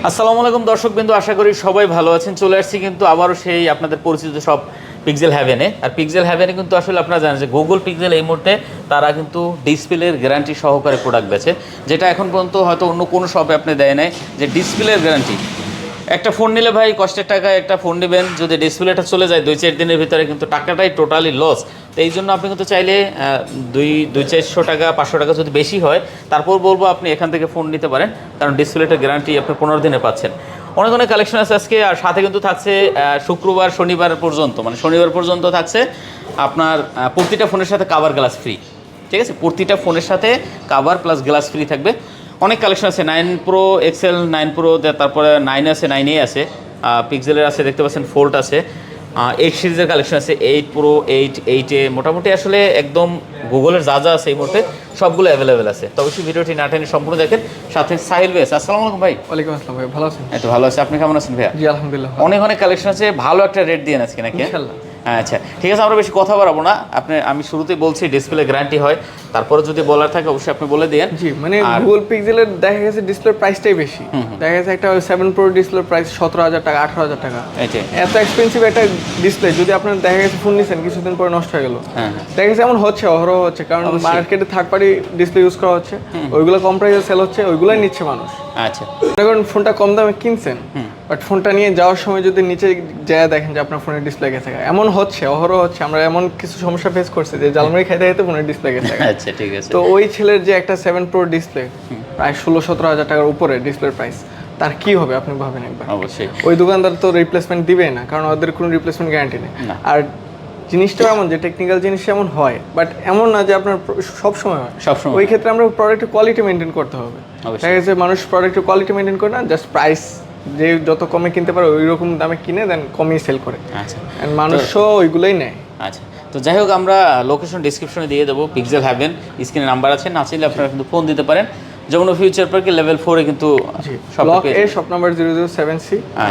আসসালামু আলাইকুম দর্শকবৃন্দ, আশা করি সবাই ভালো আছেন। চলে আসছি কিন্তু আবারও সেই আপনাদের পরিচিত সব পিক্সেল হ্যাভেনে। আর পিক্সেল হ্যাভেনে কিন্তু আসলে আপনারা জানেন যে গুগল পিক্সেল এই মুহূর্তে তারা কিন্তু ডিসপ্লের গ্যারান্টি সহকারে প্রোডাক্ট বেচে, যেটা এখন পর্যন্ত হয়তো অন্য কোনো শপে আপনি দেয় নাই, যে ডিসপ্লের গ্যারান্টি। একটা ফোন নিলে ভাই কষ্টের টাকায় একটা ফোন নেবেন, যদি ডিসপ্লেটা চলে যায় 2-4 দিনের ভিতরে কিন্তু টাকাটাই টোটালি লস। তো এই জন্য আপনি কিন্তু চাইলে 200-400 টাকা 500 টাকা যদি বেশি হয়, তারপর বলবো আপনি এখান থেকে ফোন নিতে পারেন, কারণ ডিসপ্লেটার গ্যারান্টি আপনি 15 দিনে পাচ্ছেন। অনেক অনেক কালেকশন আছে আজকে, আর সাথে কিন্তু থাকছে শুক্রবার শনিবার পর্যন্ত, মানে শনিবার পর্যন্ত থাকছে আপনার প্রতিটা ফোনের সাথে কাভার গ্লাস ফ্রি। ঠিক আছে, প্রতিটা ফোনের সাথে কাভার প্লাস গ্লাস ফ্রি থাকবে। অনেক কালেকশন আছে, 9 প্রো এক্সেল, 9 প্রো, তারপরে 9 আছে, 9A আছে, পিক্সেলের আছে, দেখতে পাচ্ছেন ফোল্ড আছে, 8 সিরিজের কালেকশন আছে, 8 প্রো, 8A, মোটামুটি আসলে একদম গুগলের যা যা আছে এই মুহূর্তে সবগুলো অ্যাভেলেবেল আছে। তো অবশ্যই ভিডিওটি না টেনে সম্পূর্ণ দেখেন। সাথে সাহিল ভাই, আসসালামু আলাইকুম ভাই। ওয়ালাইকুম আসসালাম ভাই, ভালো আছেন? এই তো ভালো আছে, আপনি কেমন আছেন ভাইয়া? জি আলহামদুলিল্লাহ। অনেক অনেক কালেকশন আছে, ভালো একটা রেট দিয়ে আজকে নাকি? ইনশাআল্লাহ। আচ্ছা ঠিক আছে, আমরা বেশি কথা বাড়াবো না। আমি শুরুতেই বলছি ডিসপ্লে গ্যারান্টি হয়, তারপরে যদি বলার থাকে অবশ্যই আপনি বলে দিন। জি মানে গুগল পিক্সেলের দেখা গেছে ডিসপ্লের প্রাইসটাই বেশি। দেখা গেছে একটা 7 প্রো ডিসপ্লের প্রাইস 17,000 টাকা, 18,000 টাকা। এত এক্সপেন্সিভ একটা ডিসপ্লে যদি আপনার দেখা গেছে ফোন নিছেন কিছুদিন পরে নষ্ট হয়ে গেল, দেখা গেছে এমন হচ্ছে, অহরহ হচ্ছে, কারণ মার্কেটে থার্ড পার্টি ডিসপ্লে ইউজ করা হচ্ছে, ওইগুলো কম প্রাইসে সেল হচ্ছে, ওইগুলাই নিচ্ছে মানুষ। আচ্ছা, এখন ফোনটা কম দামে কিনছেন, বাট ফোনটা নিয়ে যাওয়ার সময় যদি নিচে যায় দেখেন যে আপনার ফোনের ডিসপ্লে গেছে, এমন হচ্ছে, অহরহ হচ্ছে। আমরা এমন কিছু সমস্যা ফেস করছি যে জালমারি খাইতে খাইতে ফোনের ডিসপ্লে গেছে। আচ্ছা ঠিক আছে। তো ওই ছেলের যে একটা 7 প্রো ডিসপ্লে প্রায় 16-17 হাজার টাকার উপরে ডিসপ্লের প্রাইস, তার কি হবে আপনি ভাবেন একবার। অবশ্যই ওই দোকানদার তো রিপ্লেসমেন্ট দিবে না, কারণ ওদের কোনো রিপ্লেসমেন্ট গ্যারান্টি নেই। আর জিনিসটা এমন যে টেকনিক্যাল জিনিস এমন হয়, বাট এমন না যে আপনার সব সময় হয়। সবসময় ওই ক্ষেত্রে আমরা প্রোডাক্টের কোয়ালিটি মেনটেন করতে হবে। দেখা গেছে মানুষ প্রোডাক্টের কোয়ালিটি মেনটেন করে না, জাস্ট প্রাইস যে যত কমে কিনতে পারে ওই রকম দামে কিনে দেন কমিয়ে সেল করে। আচ্ছা, মানুষও ওইগুলোই নেয়। আচ্ছা তো যাই হোক, আমরা লোকেশন ডিসক্রিপশনে দিয়ে দেবো, পিক্সেল হ্যাভেন স্ক্রিনে নাম্বার আছে, না চাইলে আপনারা কিন্তু ফোন দিতে পারেন। যেমন ফিউচার পার্কে লেভেল 4-এ কিন্তু ব্লক এ shop number 007C,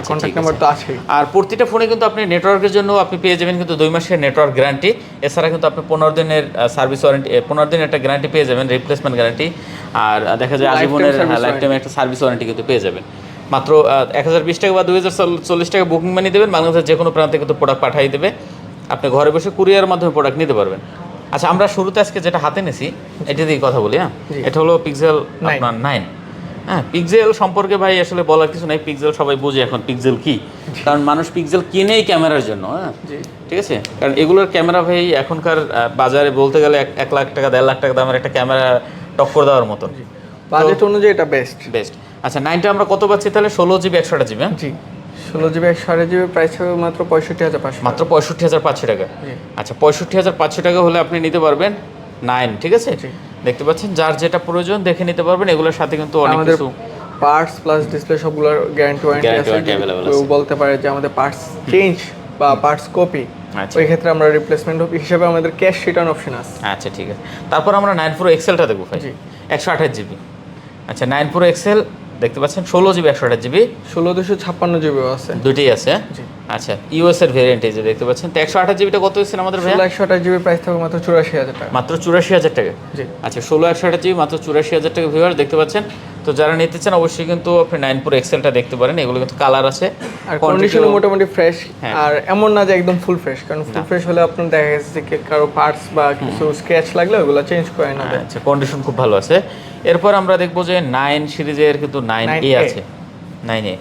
contact number তো আছে। আর প্রতিটা ফোনে কিন্তু আপনি নেটওয়ার্কের জন্য আপনি পেয়ে যাবেন কিন্তু 2 মাসের নেটওয়ার্ক গ্যারান্টি। এছাড়া কিন্তু আপনি 15 দিনের সার্ভিস ওয়ারেন্টি, 15 দিনের একটা গ্যারান্টি পেয়ে যাবেন, রিপ্লেসমেন্ট গ্যারান্টি। আর দেখা যায় আজীবনের লাইফ টাইম একটা সার্ভিস ওয়ারেন্টি কিন্তু পেয়ে যাবেন। মাত্র 1020 টাকা বা 2040 টাকা বুকিং মানি দেবেন, বাংলাদেশের যে কোনো প্রান্তে কিন্তু প্রোডাক্ট পাঠিয়ে দেবে, আপনি ঘরে বসে কুরিয়ার মাধ্যমে প্রোডাক্ট নিতে পারবেন। আচ্ছা, আমরা শুরুতে আজকে যেটা হাতে নিয়েছি এটা দিয়ে কথা বলি। হ্যাঁ, এটা হলো পিক্সেল আপনার 9। হ্যাঁ, পিক্সেল সম্পর্কে ভাই আসলে বলার কিছু নাই, পিক্সেল সবাই বুঝে এখন পিক্সেল কি, কারণ মানুষ পিক্সেল কিনেই ক্যামেরার জন্য। হ্যাঁ ঠিক আছে, কারণ এগুলোর ক্যামেরা ভাই এখনকার বাজারে বলতে গেলে 1 লাখ টাকা 1.5 লাখ টাকা দামের একটা ক্যামেরা টক্কর দেওয়ার মতো, বাজেট অনুযায়ী এটা বেস্ট। আচ্ছা, 9টা আমরা কত পাচ্ছি তাহলে? 16GB 128GB। জি 16GB 128GB প্রাইস হবে মাত্র 65,500, মাত্র 65,500 টাকা। আচ্ছা, 65,500 টাকা হলে আপনি নিতে পারবেন 9। ঠিক আছে, দেখতে পাচ্ছেন, যার যেটা প্রয়োজন দেখে নিতে পারবেন। এগুলোর সাথে কিন্তু অনেক কিছু পার্টস প্লাস ডিসপ্লে সবগুলোর গ্যারান্টি ওয়ারেন্টি আছে। কেউ বলতে পারে যে আমাদের পার্টস চেঞ্জ বা পার্টস কপি, ওই ক্ষেত্রে আমরা রিপ্লেসমেন্ট হিসেবে আমাদের ক্যাশ রিটার্ন অপশন আছে। আচ্ছা ঠিক আছে, তারপর আমরা 9 প্রো এক্সেলটা দেখবো ভাই, 128GB। আচ্ছা, 9 প্রো এক্সেল দেখতে পাচ্ছেন 16GB 128GB, 16-256GB আছে, দুইটাই আছে। আচ্ছা, ইউএস এর ভেরিয়েন্ট এই যে দেখতে পাচ্ছেন। তো 128GBটা কত হচ্ছে আমাদের ভাই? 128GB প্রাইস থাকবে মাত্র 84,000 টাকা। মাত্র 84,000 টাকা। জি আচ্ছা, 168GB মাত্র 84,000 টাকা ভিউয়ার দেখতে পাচ্ছেন। তো যারা নিতে চান অবশ্যই কিন্তু আপনি 9 প্রো এক্সেলটা দেখতে পারেন, এগুলো কিন্তু কালার আছে আর কন্ডিশনও মোটামুটি ফ্রেশ। আর এমন না যে একদম ফুল ফ্রেশ, কারণ ফুল ফ্রেশ হলে আপনার দেখা গেছে যে কারো পার্টস বা কিছু স্ক্র্যাচ লাগলে ওগুলো চেঞ্জ করে না। আচ্ছা, কন্ডিশন খুব ভালো আছে। এরপর আমরা দেখবো যে 9 সিরিজের কিন্তু 9A আছে, 9A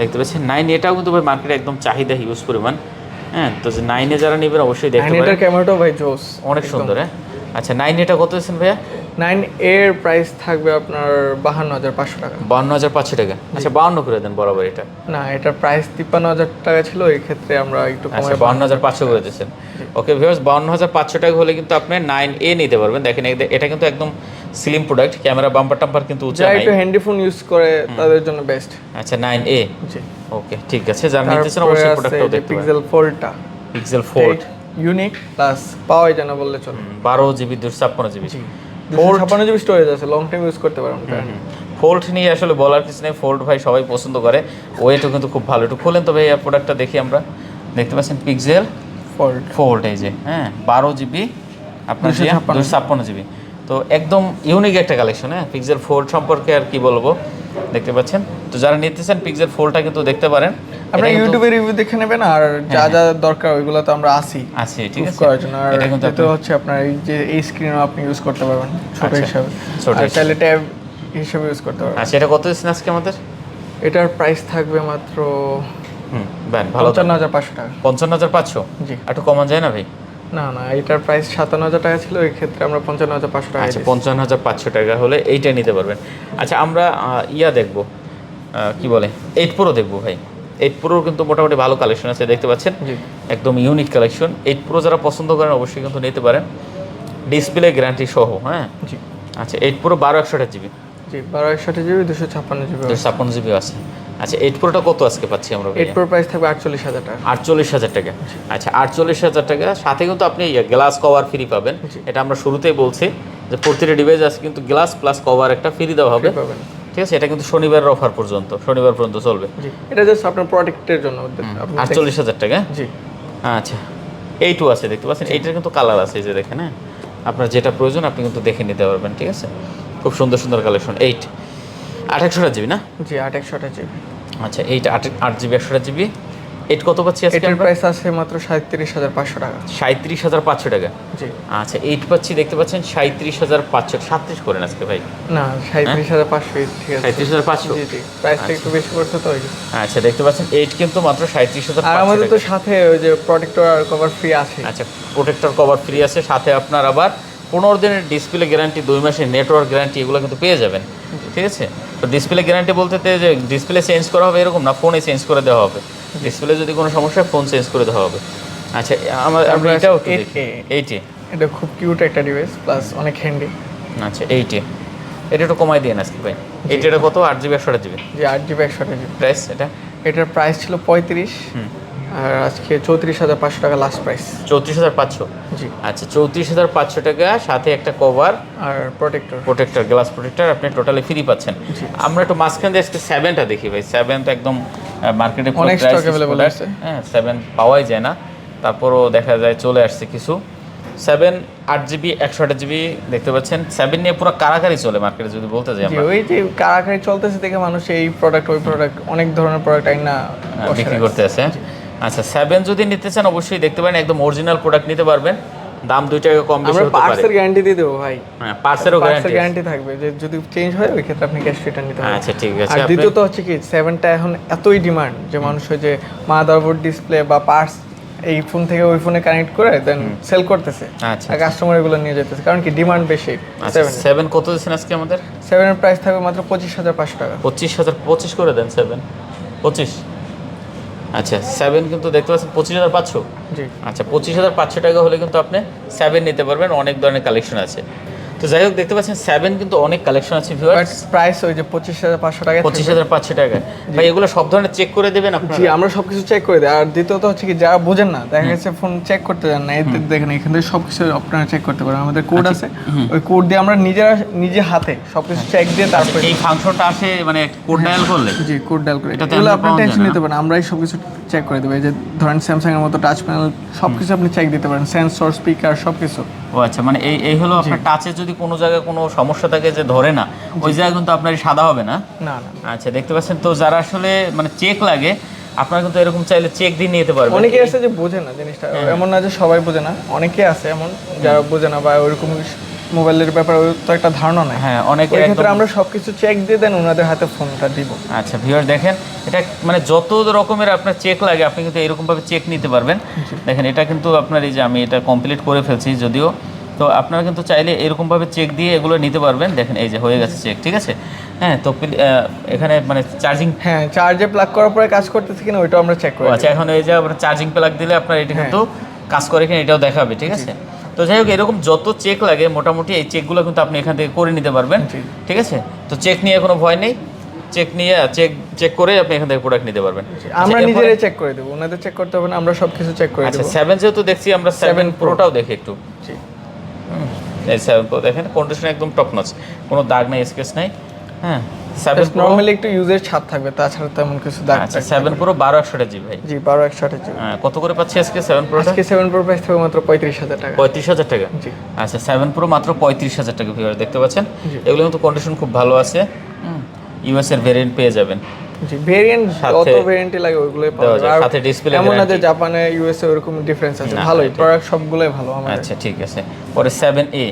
দেখতে পাচ্ছেন। 9Aটাও কিন্তু ভাই মার্কেটে একদম চাহিদা হিউজ পরিমাণ। হ্যাঁ, তো যে 9A যারা নেবেন অবশ্যই দেখতে পারেন, 9Aটার ক্যামেরাটাও ভাই জোস, অনেক সুন্দর। হ্যাঁ, আচ্ছা 9Aটা কত দিচ্ছেন ভাইয়া? 9A এর প্রাইস থাকবে আপনার 52,500 টাকা। 52,500 টাকা। আচ্ছা 52 করে দেন বরাবর। এটা না, এটার প্রাইস 53,000 টাকা ছিল, এই ক্ষেত্রে আমরা একটু কমাই 52,500 করে দিচ্ছেন। ওকে ভিউয়ার্স, 52,500 টাকা হলে কিন্তু আপনি 9A নিতে পারবেন। দেখেন এটা কিন্তু একদম স্লিম প্রোডাক্ট, ক্যামেরা বাম্পার টাম্পার কিন্তু উঁচা নাই, একটু হ্যান্ডি ফোন ইউজ করে তাদের জন্য বেস্ট। আচ্ছা 9A, জি ওকে ঠিক আছে, যারা নিতে চান অবশ্যই প্রোডাক্টটাও দেখতে পারেন। পিক্সেল ফোল্ডটা, পিক্সেল ফোল্ড ইউনিক প্লাস পাওয়াই জানা বললে চলে। 12GB 256GB, 256GB স্টোরেজ আছে, লং টাইম ইউজ করতে পারেন। ফোল্ড নিয়ে আসলে বলার কিছু নেই, ফোল্ড ভাই সবাই পছন্দ করে, ওয়েটও কিন্তু খুব ভালো। একটু খোলেন তো ভাই এই প্রোডাক্টটা দেখি আমরা। দেখতে পাচ্ছেন পিক্সেল ফোল্ড, এই যে হ্যাঁ 12GB আপনার 256GB। তো একদম ইউনিক একটা কালেকশন। হ্যাঁ, পিক্সেল ফোল্ড সম্পর্কে আর কি বলবো, দেখতে পাচ্ছেন। তো যারা নিতেছেন পিক্সেল ফোল্ডটা কিন্তু দেখতে পারেন, আপনারা ইউটিউবে রিভিউ দেখে নেবেন, আর যা যা দরকার ওইগুলো তো আমরা আসি ঠিক আছে। করার জন্য। আর এটা কিন্তু এটা হচ্ছে আপনার এই যে এই স্ক্রিনও আপনি ইউজ করতে পারবেন ছোট আচ্ছা, হিসাবে, ছোট আর হিসাবে। চাইলে ট্যাব হিসাবে ইউজ করতে পারবেন। আচ্ছা, এটা কত দিচ্ছেন আজকে আমাদের? এটার প্রাইস থাকবে মাত্র ভালো 55,500 টাকা। 55,500? জি। একটু কমান যায় না ভাই? না না, এটার প্রাইস 57,000 টাকা ছিল, এই ক্ষেত্রে আমরা 55,500 টাকা আচ্ছা, দিচ্ছি। 55,500 টাকা হলে এইটা নিতে পারবেন। আচ্ছা, আমরা ইয়া দেখবো, কি বলে 8 Pro দেখবো ভাই। 8 Pro কিন্তু মোটামুটি ভালো কালেকশন আছে, দেখতে পাচ্ছেন জি একদম ইউনিক কালেকশন। 8 Pro যারা পছন্দ করেন অবশ্যই কিন্তু নিতে পারেন, ডিসপ্লে গ্যারান্টি সহ। হ্যাঁ, জি আচ্ছা, 8 Pro 12/128 GB, জি 12/128 জিবি, 256 জিবি। 256 GB আছে। আচ্ছা, 8 Proটা কত আজকে পাচ্ছি আমরা? 8 Pro প্রাইস থাকবে 48,000 টাকা। 48,000 টাকা। আচ্ছা, 48,000 টাকা, সাথে কিন্তু আপনি গ্লাস কভার ফ্রি পাবেন। এটা আমরা শুরুতেই বলছি যে প্রতিটা ডিভাইস আছে কিন্তু গ্লাস প্লাস কভার একটা ফ্রি দেওয়া হবে, পাবেন। ঠিক আছে। এটা কিন্তু শনিবারের অফার পর্যন্ত, শনিবার পর্যন্ত চলবে। জি, এটা জাস্ট আপনার প্রোটেক্টের জন্য। আপনি 48,000 টাকা। জি আচ্ছা, এইটু আছে, দেখতে পাচ্ছেন। এইটার কিন্তু কালার আছে, এই যে দেখেন। হ্যাঁ, আপনার যেটা প্রয়োজন আপনি কিন্তু দেখে নিতে পারবেন, ঠিক আছে। খুব সুন্দর সুন্দর কালেকশন। 8 জিবি না? জি 8/128 জিবি। আচ্ছা, 8 জিবি 128 জিবি। 8 কত পাচ্ছি আজকে এটার আমরা? প্রাইস আছে মাত্র 37,500 টাকা। 37,500 টাকা। জি। আচ্ছা, 8 পাচ্ছি, দেখতে পাচ্ছেন 37,500। 37 করেন আজকে ভাই। না, 37,500 ঠিক আছে। 37,500? জি জি, প্রাইসটা একটু বেশি পড়ছে তো ওই। আচ্ছা, দেখতে পাচ্ছেন 8 কিন্তু মাত্র 37,500 আর আমাদের তো টাকা। সাথে ওই যে প্রোটেক্টর আর কভার ফ্রি আছে। আচ্ছা, প্রোটেক্টর কভার ফ্রি আছে, সাথে আপনার আবার 15 দিনের ডিসপ্লে গ্যারান্টি, 2 মাসের নেটওয়ার্ক গ্যারান্টি, এগুলো কিন্তু পেয়ে যাবেন, ঠিক আছে। তো ডিসপ্লে গ্যারান্টি বলতে যে ডিসপ্লে চেঞ্জ করা হবে এরকম না, ফোনে চেঞ্জ করে দেওয়া হবে। ডিসপ্লে যদি কোনো সমস্যা হয় ফোন চেঞ্জ করে দেওয়া হবে। আচ্ছা, আমরা এটাও একটু দেখি। 8 এটা খুব কিউট একটা ডিভাইস, প্লাস অনেক হ্যান্ডি। আচ্ছা, 8 এটা একটু কমাই দিয়ে আজকে ভাই। 8 এটা কত? 8 জিবি 128 জিবি। জি 8 জিবি 128 জিবি। প্রাইস এটা? এটার প্রাইস ছিল 35, আর আজকে 34,500 টাকা লাস্ট প্রাইস। 34,500? জি। আচ্ছা, 34,500 টাকা, সাথে একটা কভার আর প্রোটেক্টর, গ্লাস প্রোটেক্টর আপনি টোটালি ফ্রি পাচ্ছেন। আমরা একটু মাঝখান দিয়ে আজকে 7টা দেখি ভাই। 7 তো একদম মার্কেটে অনেক স্টক अवेलेबल আছে। হ্যাঁ, 7 পাওয়াই যায় না, তারপরও দেখা যায় চলে আসছে কিছু। 7 8 জিবি 128 জিবি, দেখতে পাচ্ছেন। 7 নিয়ে পুরো কারাকারি চলে মার্কেটে যদি বলতে যাই আমরা। ওই যে কারাকারি চলতেছে দেখে মানুষ এই প্রোডাক্ট ওই প্রোডাক্ট অনেক ধরনের প্রোডাক্ট আইনা বিক্রি করতে আছে। আচ্ছা, 7 যদি নিতে চান অবশ্যই দেখতে পারেন, একদম অরিজিনাল প্রোডাক্ট নিতে পারবেন। দাম 2 টাকা কম বেশি আমরা হতে পারে। পার্টসের গ্যারান্টি দিয়ে দেবো ভাই। হ্যাঁ, পার্টসেরও গ্যারান্টি থাকবে, যে যদি চেঞ্জ হয় ওই ক্ষেত্রে আপনি ক্যাশ রিটার্ন নিতে পারবেন। আচ্ছা, ঠিক আছে। আর দ্বিতীয়ত হচ্ছে কি, 7টা এখন এতই ডিমান্ড যে মানুষ ওই যে মাদারবোর্ড, ডিসপ্লে বা পার্টস এই ফোন থেকে ওই ফোনে কানেক্ট করে দেন সেল করতেছে। আচ্ছা, আর কাস্টমার এগুলো নিয়ে যেতেছে, কারণ কি ডিমান্ড বেশি। আচ্ছা, 7 কত দিচ্ছেন আজকে আমাদের? 7 এর প্রাইস থাকবে মাত্র 25,500 টাকা। 25,025 করে দেন। 7 25। আচ্ছা, 7 কিন্তু দেখতে পাচ্ছেন 25,500। জি। আচ্ছা, 25,500 টাকা হলে কিন্তু আপনি 7 নিতে পারবেন, অনেক ধরনের কালেকশন আছে। তো যাই হোক, দেখতে পাচ্ছেন 7 কিন্তু অনেক কালেকশন আছে বাট ভিউয়ার্স। প্রাইস ওই যে 25,500 টাকা। 25,500 টাকা। ভাই, এগুলো সব ধরনের চেক করে দেবেন আপনারা? জি, আমরা সবকিছু চেক করে দিই। আর দ্বিতীয়ত হচ্ছে কি, যারা বোঝেন না, দেখা গেছে ফোন চেক করতে জান না, এতে দেখেন এখান থেকে সবকিছু আপনারা চেক করতে পারেন। আমাদের কোড আছে, ওই কোড দিয়ে আমরা নিজে হাতে সবকিছু চেক দিয়ে তারপরে এই ফাংশনটা আসে মানে কোড ডায়াল করলে? জি, কোড ডায়াল করে। এটাতে এগুলো আমরা আপনি পাওয়া যায় টেনশন না? নিতে পারেন, আমরাই সবকিছু চেক করে দেবো। এই যে ধরেন স্যামসাং এর মতো টাচ প্যানেল সবকিছু আপনি চেক দিতে পারেন, সেন্সর, স্পিকার সবকিছু। ও আচ্ছা, মানে এই হলো আপনার টাচে যদি কোনো জায়গায় কোনো সমস্যা থাকে যে ধরে না, ওই জায়গায় কিন্তু আপনার সাদা হবে না। না না, আচ্ছা, দেখতে পাচ্ছেন। তো যারা আসলে মানে চেক লাগে, আপনারা কিন্তু এরকম চাইলে চেক দিয়ে নিতে পারবেন। অনেকে আছে যে বোঝে না জিনিসটা, এমন না যে সবাই বোঝে না, অনেকে আছে এমন যারা বোঝে না বা ওইরকম মোবাইলের ব্যাপারে তো একটা ধারণা নাই। হ্যাঁ, অনেকে ওই ক্ষেত্রে আমরা সবকিছু চেক দিয়ে দেন ওনাদের হাতে ফোনটা দিব। আচ্ছা ভিউয়ার, দেখেন এটা মানে যত রকমের আপনার চেক লাগে আপনি কিন্তু এরকমভাবে চেক নিতে পারবেন। দেখেন, এটা কিন্তু আপনার এই যে আমি এটা কমপ্লিট করে ফেলছি যদিও, তো আপনারা কিন্তু চাইলে এরকমভাবে চেক দিয়ে এগুলো নিতে পারবেন। দেখেন, এই যে হয়ে গেছে চেক, ঠিক আছে। হ্যাঁ, তো এখানে মানে চার্জিং, হ্যাঁ, চার্জে প্লাগ করার পরে কাজ করতেছে কিনা ওইটাও আমরা চেক করি। আচ্ছা, এখন এই যে আপনার চার্জিং প্লাগ দিলে আপনার এটা কিন্তু কাজ করে কিনা এটাও দেখাবে, ঠিক আছে। তো যাই হোক, এরকম যত চেক লাগে মোটামুটি এই চেকগুলো কিন্তু আপনি এখান থেকে করে নিতে পারবেন, ঠিক আছে। তো চেক নিয়ে কোনো ভয় নেই, চেক নিয়ে চেক করে আপনি এখান থেকে প্রোডাক্ট নিতে পারবেন। আমরা নিজেরাই চেক করে দেবো, ওনাদের চেক করতে হবে না, আমরা সবকিছু চেক করে আচ্ছা, দেবো। 7 যেহেতু দেখছি আমরা 7 প্রোটাও দেখি একটু। জি, এই 7 প্রো দেখেন, কন্ডিশন একদম টপ নচ, কোনো দাগ নাই, স্কেচ নাই। হ্যাঁ, 7 প্রো নরমালি একটু ইউজের ছাপ থাকবে, তাছাড়া তেমন কিছু দাগ। আচ্ছা, 7 প্রো 12/128 জিবি ভাই। জি, 12/128 জিবি। হ্যাঁ, কত করে পাচ্ছি আজকে 7 প্রোটা? আজকে 7 প্রো প্রাইস থাকবে মাত্র 35,000 টাকা। 35,000 টাকা? জি। আচ্ছা, 7 প্রো মাত্র 35,000 টাকা ভিউয়ার, দেখতে পাচ্ছেন। এগুলো কিন্তু কন্ডিশন খুব ভালো আছে। ইউএস এর ভেরিয়েন্ট পেয়ে যাবেন। জি, ভেরিয়েন্ট সাথে যত ভেরিয়েন্টই লাগে ওইগুলোই পাওয়া যাবে। আর সাথে ডিসপ্লে এমন না যে জাপানে ইউএসএ ওরকম ডিফারেন্স আছে, ভালোই প্রোডাক্ট সবগুলোই ভালো আমাদের। আচ্ছা ঠিক আছে। পরে 7A,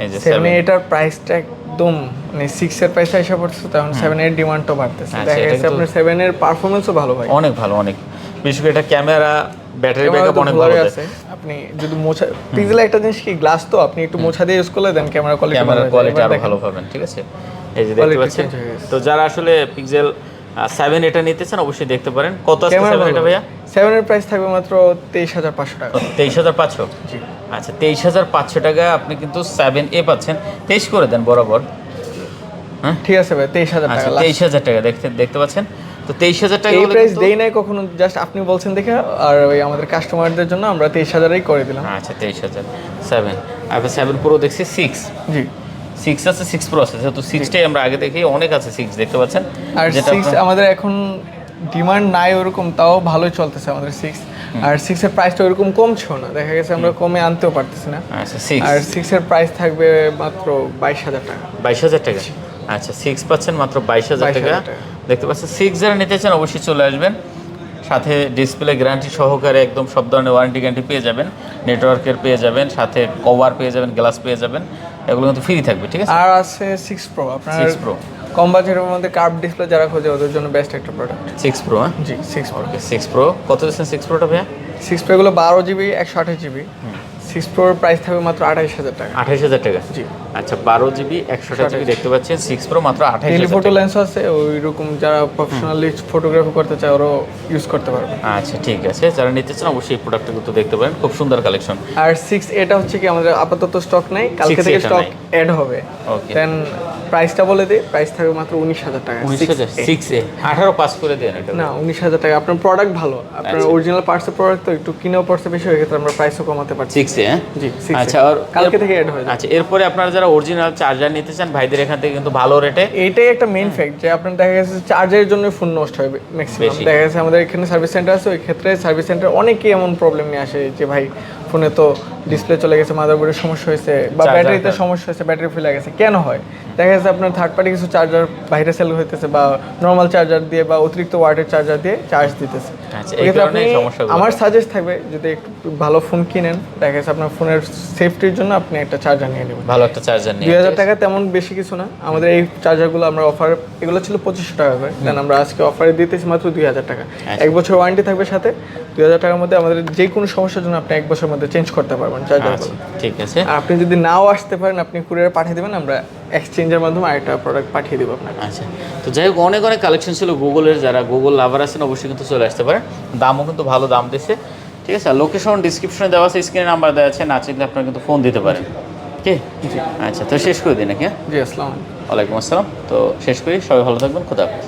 এই যে 7A এটার প্রাইসটা একদম মানে 6 এর প্রাইসে এসে পড়ছে, তখন 7A এর ডিমান্ডও বাড়তেছে। দেখা যাচ্ছে আপনার 7 এর পারফরম্যান্সও ভালো ভাই, অনেক ভালো, অনেক। বিশেষ করে এটা ক্যামেরা, ব্যাটারি ব্যাকআপ অনেক ভালো আছে। আপনি যদি মোছা পিক্সেল একটা জিনিস কি গ্লাস তো আপনি একটু মোছা দিয়ে ইউজ করলে দেন ক্যামেরা কোয়ালিটি আরো ভালো পাবেন, ঠিক আছে? এই যে দেখতে পাচ্ছেন। তো যারা আসলে পিক্সেল 7 এটা নিতে চান অবশ্যই দেখতে পারেন। কত আছে 7 এটা ভাইয়া? 7 এর প্রাইস থাকবে মাত্র 23500 টাকা। 23500? জি। আচ্ছা 23500 টাকা আপনি কিন্তু 7A পাচ্ছেন। 23 করে দেন বরাবর। হ্যাঁ ঠিক আছে ভাই, 23000 টাকা। 23000 টাকা দেখতে পাচ্ছেন। তো 23000 টাকা এই প্রাইস দেই নাই কখনো, জাস্ট আপনি বলছেন দেখে, আর ওই আমাদের কাস্টমারদের জন্য আমরা 23000 করে দিলাম। আচ্ছা 23000। 7 আপনি 7 প্রো দেখছি 6। জি 6 আছে, 6 প্রো আছে। তো 6টাই আমরা আগে দেখি অনেক আছে, 6 দেখতে পাচ্ছেন। আর 6 আমাদের এখন ডিমান্ড নাই ওরকম, তাও ভালোই চলতেছে আমাদের 6। আর 6 এর প্রাইসটা ওরকম কমছেও না, দেখা গেছে আমরা কমে আনতেও পারতেছি না। আচ্ছা 6, আর 6 এর প্রাইস থাকবে মাত্র 22000 টাকা। 22000 টাকা? আচ্ছা 6 পাচ্ছেন মাত্র 22000 টাকা। দেখতে পাচ্ছেন 6 যারা নিতে চান অবশ্যই চলে আসবেন। সাথে ডিসপ্লে গ্যারান্টি সহকারে একদম সব ধরনের ওয়ারেন্টি গ্যারান্টি পেয়ে যাবেন, নেটওয়ার্কের পেয়ে যাবেন, সাথে কভার পেয়ে যাবেন, গ্লাস পেয়ে যাবেন। এগুলো কিন্তু ফ্রি থাকবে, ঠিক আছে? আর আছে 6 প্রো, আপনার 6 প্রো কম বাজেটের মধ্যে কার্ভ ডিসপ্লে যারা খোঁজে ওদের জন্য বেস্ট একটা প্রোডাক্ট। 6 প্রো? হ্যাঁ জি 6 প্রো। ওকে 6 প্রো কত দিচ্ছেন 6 প্রোটা ভাইয়া? 6 প্রো গুলো 12GB 128GB। 6 প্রোর প্রাইস থাকবে মাত্র 28000 টাকা। 28000 টাকা? জি। আচ্ছা 12GB 128GB দেখতে পাচ্ছেন 6 প্রো মাত্র 28000 টাকা। টেলিফটো লেন্স আছে, ওই রকম যারা প্রফেশনালি ফটোগ্রাফি করতে চায় ওরাও ইউজ করতে পারবে। আচ্ছা ঠিক আছে, যারা নিতে চান অবশ্যই এই প্রোডাক্টটা কিন্তু দেখতে পারেন, খুব সুন্দর কালেকশন। আর 6 এটা হচ্ছে কি আমাদের আপাতত স্টক নাই, কালকে থেকে স্টক অ্যাড হবে। ওকে দেন প্রাইসটা বলে দিই, প্রাইস থাকবে মাত্র 19000 টাকা। 19000? 6A 18 পাস করে দেন এটা না 19000 টাকা। আপনার প্রোডাক্ট ভালো, আপনার অরিজিনাল পার্টসের প্রোডাক্ট তো একটু কিনেও পড়ছে বেশি, হয়ে গেছে আমরা প্রাইসও কমাতে পারছি। 6A? হ্যাঁ জি 6 আচ্ছা আর কালকে থেকে অ্যাড হয়ে যাবে। আচ্ছা এরপরে আপনারা যারা অরিজিনাল চার্জার নিতে চান ভাইদের এখান থেকে কিন্তু ভালো রেটে, এইটাই একটা মেইন ফ্যাক্ট যে আপনার দেখা গেছে চার্জারের জন্য ফোন নষ্ট হয় ম্যাক্সিমাম। দেখা গেছে আমাদের এখানে সার্ভিস সেন্টার আছে, ওই ক্ষেত্রে সার্ভিস সেন্টার অনেকেই এমন প্রবলেম নিয়ে আসে যে ভাই ফোনে তো ডিসপ্লে চলে গেছে, মাদারবোর্ডের সমস্যা হয়েছে বা ব্যাটারিতে সমস্যা হয়েছে, ব্যাটারি ফেলে গেছে। কেন হয়? দেখা যাচ্ছে আপনার থার্ড পার্টি কিছু চার্জার বাইরে সেল হইতেছে বা নর্মাল চার্জার দিয়ে বা অতিরিক্ত ওয়াটের চার্জার দিয়ে চার্জ দিতেছে। এই কারণেই সমস্যাগুলো। আমার সাজেস্ট থাকবে যদি একটু ভালো ফোন কিনেন, দেখা গেছে আপনার ফোনের সেফটির জন্য আপনি একটা চার্জার নিয়ে নেবেন। ভালো একটা চার্জার নিয়ে 2000 টাকা তেমন বেশি কিছু না। আমাদের এই চার্জারগুলো আমরা অফার, এগুলো ছিল 2500 টাকা করে, দেন আমরা আজকে অফারে দিতেছি মাত্র 2000 টাকা। 1 বছর ওয়ারেন্টি থাকবে সাথে। 2000 টাকার মধ্যে আমাদের যে কোনো সমস্যার জন্য আপনি 1 বছরের মধ্যে চেঞ্জ করতে পারবেন চার্জারগুলো। ঠিক আছে। আর আপনি যদি নাও আসতে পারেন, আপনি কুরিয়ারে পাঠিয়ে দেবেন, আমরা এক্সচেঞ্জের মাধ্যমে আরেকটা প্রোডাক্ট পাঠিয়ে দেবো আপনাকে। আচ্ছা তো যাই হোক অনেক অনেক কালেকশন ছিল গুগলের, যারা গুগল লাভার আছেন অবশ্যই কিন্তু চলে আসতে পারেন। দামও কিন্তু ভালো দাম দিচ্ছে, ঠিক আছে? আর লোকেশন ডিসক্রিপশনে দেওয়া আছে, স্ক্রিনে নাম্বার দেওয়া আছে, না চাইলে আপনারা কিন্তু ফোন দিতে পারেন। জি আচ্ছা তো শেষ করে দিই নাকি? জি আসসালামু আলাইকুম। ওয়ালাইকুম আসসালাম। তো শেষ করি, সবাই ভালো থাকবেন, খোদা হাফেজ।